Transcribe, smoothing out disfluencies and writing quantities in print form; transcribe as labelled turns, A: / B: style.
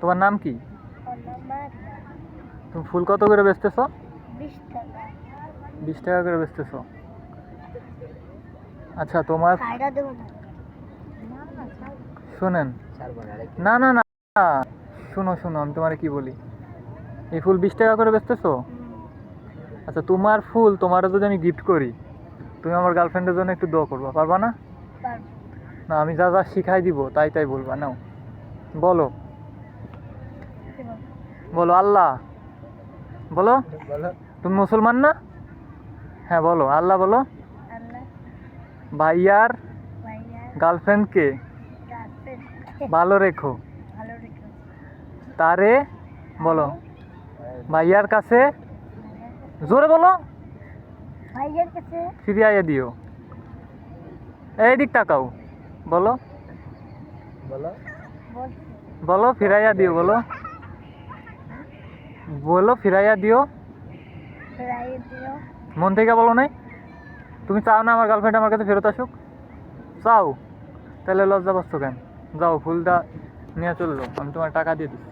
A: তোমার নাম কি?
B: আমার
A: তুমি ফুল কত করে বেচতেছো?
B: 20 টাকা।
A: 20 টাকা করে বেচতেছো। আচ্ছা তোমার
B: সাইডা দেবো না।
A: শোনেন, না না না, শোনো শোনো, আমি তোমারে কি বলি, এই ফুল 20 টাকা করে বেচতেছো? আচ্ছা তোমার ফুল তোমারও যদি আমি গিফট করি, তুমি আমার গার্লফ্রেন্ডের জন্য একটু দোয়া করবা, পারবা না?
B: পারবো।
A: না, আমি যা যা শিখাই দিব তাই তাই বলবা। নাও বলো,
B: কি বলবো?
A: বলো আল্লাহ, বলো।
C: বলো।
A: তুমি মুসলমান না? হ্যাঁ বলো, আল্লাহ বলো।
B: আল্লাহ
A: ভাইয়ার
B: ভাইয়া
A: গার্লফ্রেন্ডকে
B: গার্লফ্রেন্ড
A: ভালো রেখো,
B: ভালো রেখো।
A: তারে বলো ভাইয়ার কাছে, জোরে বলো,
B: ভাইয়ের কাছে
A: ফিরিয়ে দিও। এই দিক তাকাও, বলো
C: বলো।
B: বলছি
A: বলো, ফিরাইয়া দিও, বলো বলো, ফিরাইয়া দিও।
B: ফেরাই দিও।
A: মন থেকে বলো নাই? তুমি চাও না আমার গার্লফ্রেন্ড আমার কাছে ফেরত আসুক? চাও? তাহলে লজ্জা পাচ্ছ কেন? যাও ফুলটা নিয়ে চললো, আমি তোমার টাকা দিয়ে দিচ্ছি।